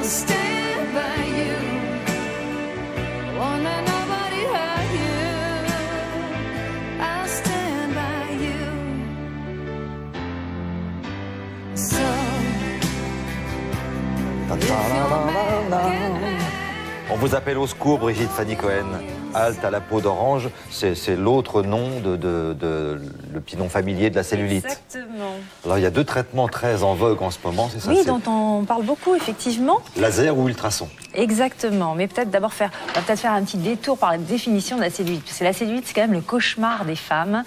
stand by you. Won't let nobody hurt you. I'll stand by you. So if you're mad, On vous appelle au secours, Brigitte Fanny Cohen. Halte à la peau d'orange, c'est l'autre nom de l'opinion familier de la cellulite. Exactement. Alors il y a deux traitements très en vogue en ce moment, c'est ça? Oui, dont on parle beaucoup, effectivement. Laser ou ultrason? Exactement, mais peut-être d'abord on va peut-être faire un petit détour par la définition de la cellulite. Parce que la cellulite, c'est quand même le cauchemar des femmes.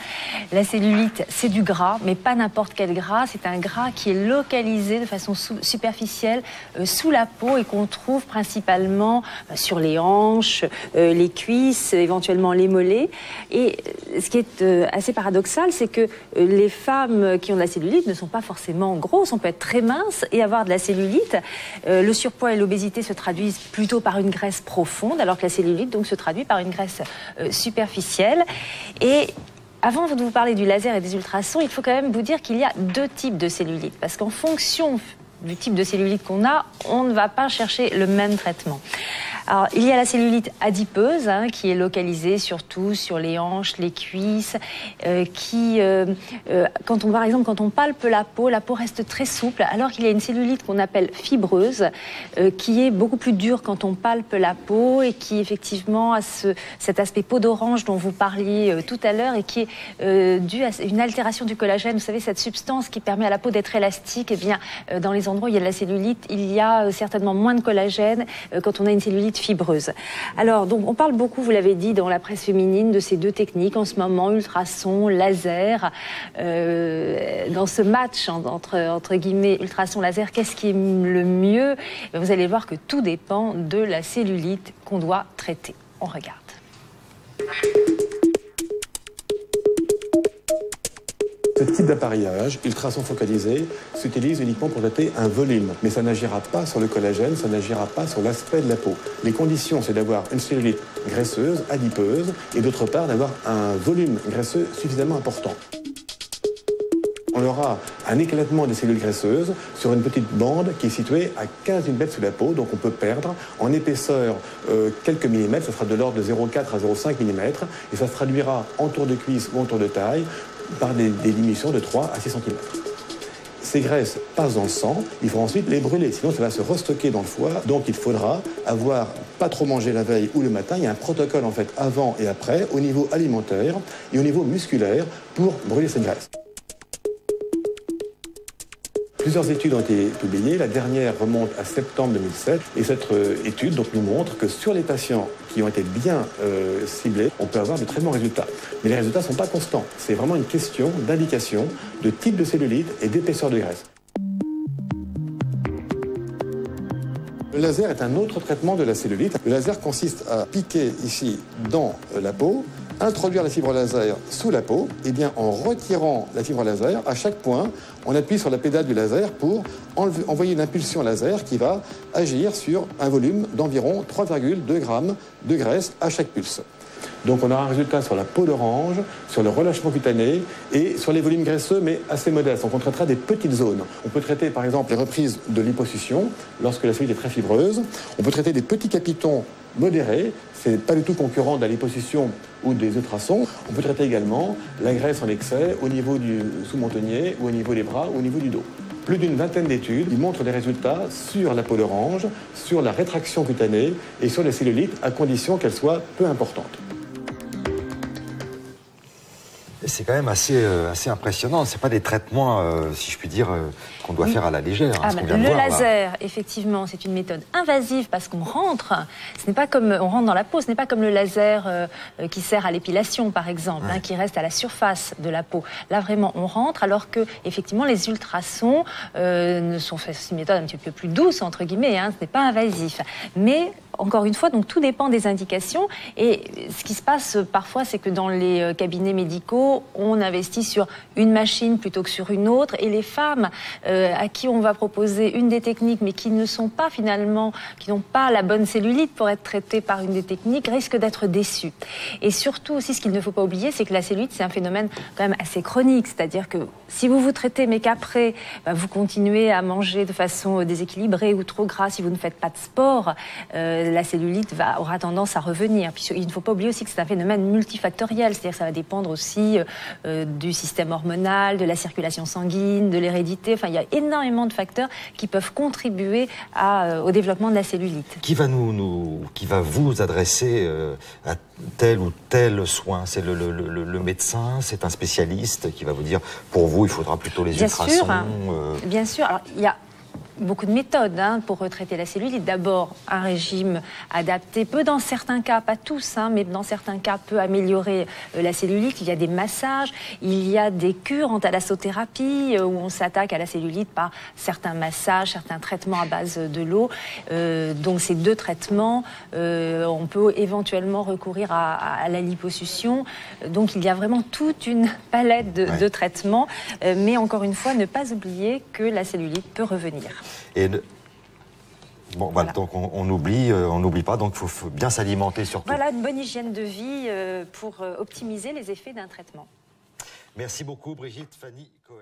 La cellulite, c'est du gras, mais pas n'importe quel gras. C'est un gras qui est localisé de façon superficielle sous la peau et qu'on trouve principalement sur les hanches, les cuisses, éventuellement les mollets. Et ce qui est assez paradoxal, c'est que les femmes qui ont de la cellulite ne sont pas forcément grosses. On peut être très mince et avoir de la cellulite. Le surpoids et l'obésité se traduisent plutôt par une graisse profonde, alors que la cellulite donc se traduit par une graisse superficielle. Et avant de vous parler du laser et des ultrasons, il faut quand même vous dire qu'il y a deux types de cellulite, parce qu'en fonction du type de cellulite qu'on a, on ne va pas chercher le même traitement. Alors, il y a la cellulite adipeuse, qui est localisée surtout sur les hanches, les cuisses, par exemple, quand on palpe la peau reste très souple, alors qu'il y a une cellulite qu'on appelle fibreuse, qui est beaucoup plus dure quand on palpe la peau et qui, effectivement, a cet aspect peau d'orange dont vous parliez tout à l'heure et qui est dû à une altération du collagène. Vous savez, cette substance qui permet à la peau d'être élastique, eh bien, dans les endroits où il y a de la cellulite, il y a certainement moins de collagène quand on a une cellulite fibreuse. Alors, donc, on parle beaucoup, vous l'avez dit, dans la presse féminine, de ces deux techniques en ce moment, ultrason, laser. Dans ce match entre guillemets ultrason, laser, qu'est-ce qui est le mieux? Vous allez voir que tout dépend de la cellulite qu'on doit traiter. On regarde. Ce type d'appareillage, ultrason focalisé, s'utilise uniquement pour traiter un volume. Mais ça n'agira pas sur le collagène, ça n'agira pas sur l'aspect de la peau. Les conditions, c'est d'avoir une cellulite graisseuse, adipeuse, et d'autre part d'avoir un volume graisseux suffisamment important. On aura un éclatement des cellules graisseuses sur une petite bande qui est située à 15 mm sous la peau, donc on peut perdre en épaisseur quelques millimètres, ça sera de l'ordre de 0,4 à 0,5 mm, et ça se traduira en tour de cuisse ou en tour de taille par des diminutions de 3 à 6 cm. Ces graisses passent dans le sang, il faut ensuite les brûler, sinon ça va se restocker dans le foie. Donc il faudra avoir pas trop mangé la veille ou le matin. Il y a un protocole en fait avant et après, au niveau alimentaire et au niveau musculaire pour brûler cette graisse. Plusieurs études ont été publiées. La dernière remonte à septembre 2007. Et cette étude donc, nous montre que sur les patients qui ont été bien ciblés, on peut avoir de très bons résultats. Mais les résultats ne sont pas constants. C'est vraiment une question d'indication de type de cellulite et d'épaisseur de graisse. Le laser est un autre traitement de la cellulite. Le laser consiste à piquer ici dans la peau, introduire la fibre laser sous la peau, et bien en retirant la fibre laser, à chaque point, on appuie sur la pédale du laser pour envoyer une impulsion laser qui va agir sur un volume d'environ 3,2 grammes de graisse à chaque pulse. Donc on aura un résultat sur la peau d'orange, sur le relâchement cutané et sur les volumes graisseux, mais assez modestes. Donc on traitera des petites zones. On peut traiter par exemple les reprises de liposuction, lorsque la cellulite est très fibreuse. On peut traiter des petits capitons modérés, c'est pas du tout concurrent de la liposuction ou des ultrasons. On peut traiter également la graisse en excès au niveau du sous-mentonnier, ou au niveau des bras, ou au niveau du dos. Plus d'une vingtaine d'études qui montrent des résultats sur la peau d'orange, sur la rétraction cutanée et sur les cellulites, à condition qu'elles soient peu importantes. C'est quand même assez impressionnant. C'est pas des traitements, si je puis dire, qu'on doit faire à la légère. Hein, le laser, effectivement, c'est une méthode invasive parce qu'on rentre. Ce n'est pas comme on rentre dans la peau. Ce n'est pas comme le laser qui sert à l'épilation, par exemple, hein, qui reste à la surface de la peau. Là, vraiment, on rentre. Alors que, effectivement, les ultrasons c'est une méthode un petit peu plus douce entre guillemets. Hein, ce n'est pas invasif, mais encore une fois, donc tout dépend des indications. Et ce qui se passe parfois, c'est que dans les cabinets médicaux, on investit sur une machine plutôt que sur une autre. Et les femmes à qui on va proposer une des techniques, mais qui ne sont pas finalement, qui n'ont pas la bonne cellulite pour être traitées par une des techniques, risquent d'être déçues. Et surtout aussi, ce qu'il ne faut pas oublier, c'est que la cellulite, c'est un phénomène quand même assez chronique. C'est-à-dire que si vous vous traitez, mais qu'après, vous continuez à manger de façon déséquilibrée ou trop gras, si vous ne faites pas de sport, la cellulite aura tendance à revenir. Puis, il ne faut pas oublier aussi que c'est un phénomène multifactoriel. C'est-à-dire que ça va dépendre aussi du système hormonal, de la circulation sanguine, de l'hérédité. Enfin, il y a énormément de facteurs qui peuvent contribuer au développement de la cellulite. Qui va vous adresser à tel ou tel soin? C'est le médecin, c'est un spécialiste qui va vous dire, pour vous, il faudra plutôt les ultrasons. Bien sûr. Alors, il y a beaucoup de méthodes pour traiter la cellulite. D'abord, un régime adapté peut, dans certains cas, pas tous, mais dans certains cas, peut améliorer la cellulite. Il y a des massages, il y a des cures en thalassothérapie où on s'attaque à la cellulite par certains massages, certains traitements à base de l'eau. Donc ces deux traitements, on peut éventuellement recourir à la liposuction. Donc il y a vraiment toute une palette de traitements. Mais encore une fois, ne pas oublier que la cellulite peut revenir. Et bon, voilà. Donc on n'oublie pas, donc il faut bien s'alimenter surtout. Voilà, une bonne hygiène de vie pour optimiser les effets d'un traitement. Merci beaucoup Brigitte Fanny Cohen.